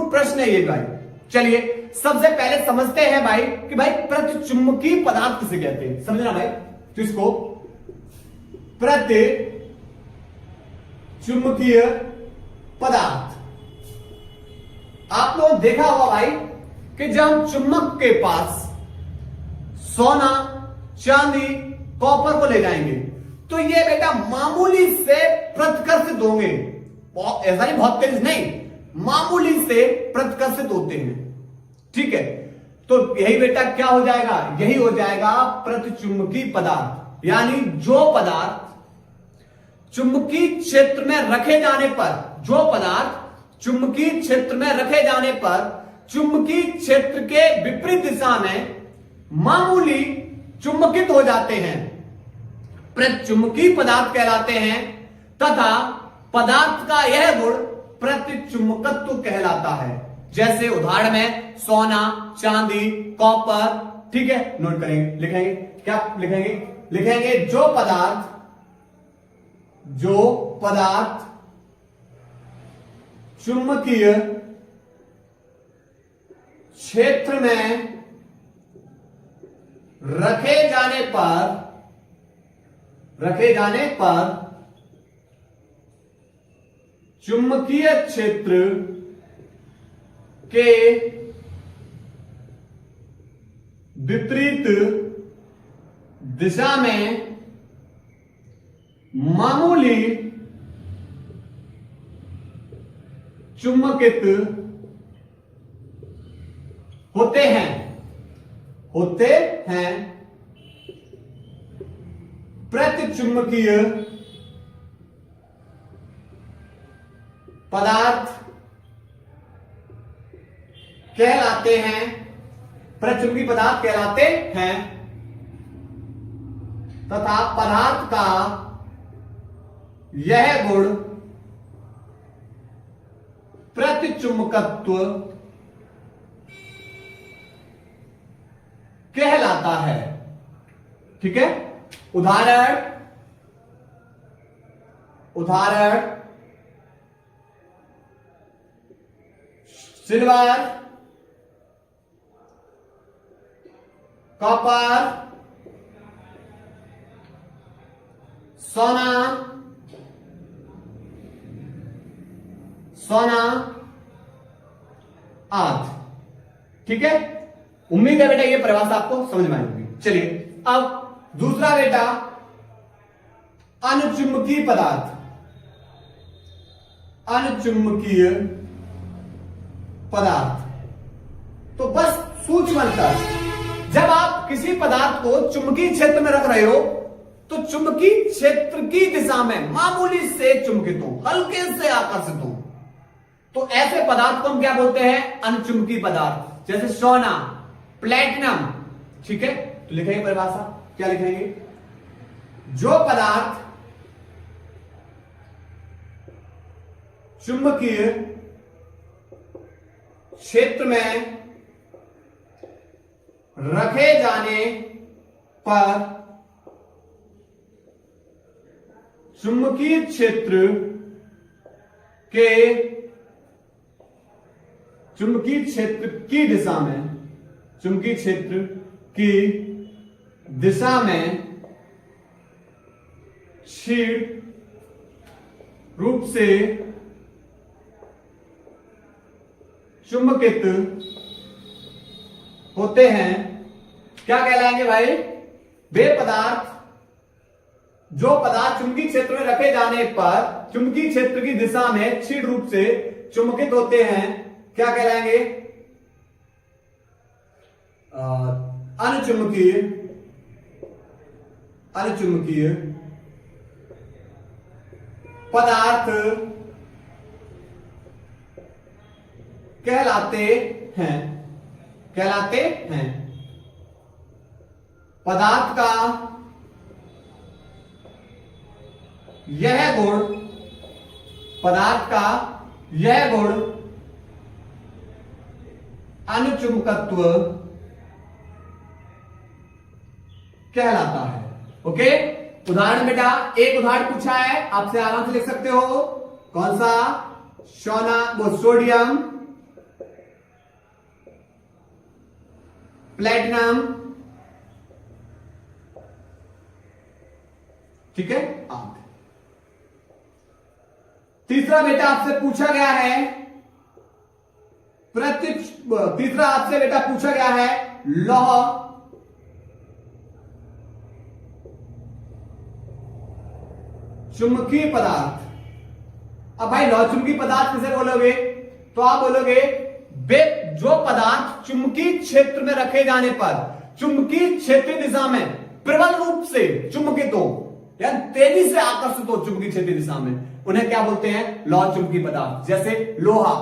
Good प्रश्न है ये भाई। चलिए सबसे पहले समझते हैं भाई कि भाई प्रतिचुंबकीय पदार्थ किसे कहते हैं, समझना भाई। तो इसको प्रतिचुंबकीय पदार्थ, आप लोगों ने देखा होगा भाई कि जब हम चुंबक के पास सोना, चांदी, कॉपर को ले जाएंगे तो ये बेटा मामूली से प्रतिकर्षित होंगे, ऐसा नहीं बहुत तेज नहीं, मामूली से प्रतिकर्षित होते हैं, ठीक है। तो यही बेटा क्या हो जाएगा, यही हो जाएगा प्रतिचुंबकीय पदार्थ। यानी जो पदार्थ चुंबकीय क्षेत्र में रखे जाने पर, जो पदार्थ चुंबकीय क्षेत्र में रखे जाने पर चुंबकीय क्षेत्र के विपरीत दिशा में मामूली चुंबकित हो जाते हैं, प्रतिचुंबकीय पदार्थ कहलाते हैं। तथा पदार्थ का यह गुण प्रतिचुंबकत्व कहलाता है। जैसे उदाहरण में सोना, चांदी, कॉपर, ठीक है, नोट करेंगे, लिखेंगे, क्या लिखेंगे, लिखेंगे जो पदार्थ चुंबकीय क्षेत्र में रखे जाने पर चुंबकीय क्षेत्र के विपरीत दिशा में मामूली चुंबकित होते हैं प्रतिचुंबकीय पदार्थ कहलाते हैं, प्रतिचुंबकीय पदार्थ कहलाते हैं। तथा पदार्थ का यह गुण प्रतिचुंबकत्व कहलाता है, ठीक है। उदाहरण सिल्वर, कॉपर, सोना आदि, ठीक है। उम्मीद है बेटा ये परिभाषा आपको समझ में आएगी। चलिए अब दूसरा बेटा अनुचुंबकीय पदार्थ, अनुचुंबकीय पदार्थ। तो बस सूक्ष्म अंतर, जब आप किसी पदार्थ को चुंबकीय क्षेत्र में रख रहे हो तो चुंबकीय क्षेत्र की दिशा में मामूली से चुंबकित हो, हल्के से आकर्षित हो, तो ऐसे पदार्थ को हम क्या बोलते हैं, अनुचुंबकीय पदार्थ। जैसे सोना, प्लेटिनम, ठीक है। तो लिखेंगे परिभाषा, क्या लिखेंगे, जो पदार्थ चुंबकीय क्षेत्र में रखे जाने पर चुंबकीय क्षेत्र की दिशा में, चुंबकीय क्षेत्र की दिशा में क्षीण रूप से चुंबकित होते हैं, क्या कहलाएंगे भाई, वे पदार्थ, जो पदार्थ चुंबकीय क्षेत्र में रखे जाने पर चुंबकीय क्षेत्र की दिशा में क्षीण रूप से चुंबकित होते हैं, क्या कहलाएंगे, अनुचुंबकीय पदार्थ कहलाते हैं। पदार्थ का यह गुण अनुचुंबकत्व कहलाता है। ओके, उदाहरण बेटा, एक उदाहरण पूछा है, आपसे आराम से लिख सकते हो। कौन सा, सोना, वो सोडियम, प्लेटिनम, ठीक है। तीसरा बेटा आपसे पूछा गया है तीसरा आपसे बेटा पूछा गया है लौह चुंबकीय पदार्थ। अब भाई लौह चुंबकीय पदार्थ किसे बोलोगे? तो आप बोलोगे वे जो पदार्थ चुंबकीय क्षेत्र में रखे जाने पर चुंबकीय क्षेत्रीय दिशा में प्रबल रूप से चुंबकित हो या तेजी से आकर्षित हो चुंबकीय क्षेत्रीय दिशा में, उन्हें क्या बोलते हैं? लौह चुंबकीय पदार्थ। जैसे लोहा,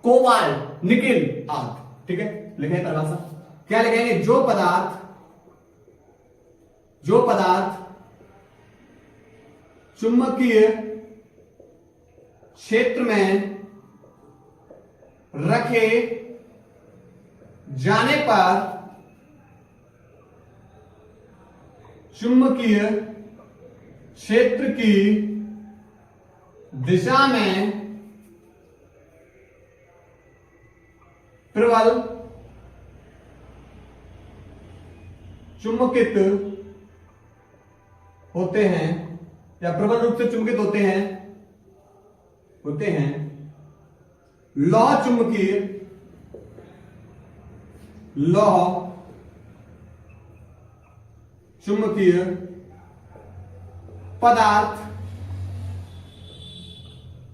कोबाल्ट, निकिल आदि, ठीक है। लिखें परिभाषा, क्या लिखेंगे? जो पदार्थ चुंबकीय क्षेत्र में रखे जाने पर चुंबकीय क्षेत्र की दिशा में प्रबल चुंबकित होते हैं या प्रबल रूप से चुंबकित होते हैं लौह चुंबकीय पदार्थ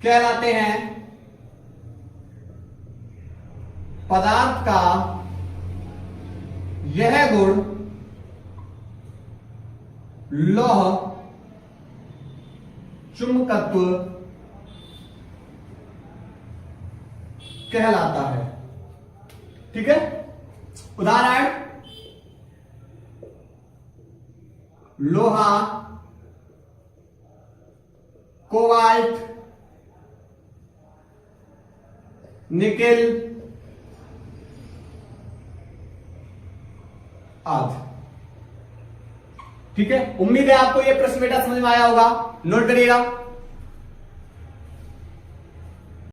कहलाते हैं। पदार्थ का यह गुण लौह चुंबकत्व कहलाता है, ठीक है। उदाहरण लोहा, कोबाल्ट, निकेल आदि, ठीक है। उम्मीद है आपको यह प्रश्न बेटा समझ में आया होगा। नोट करिएगा।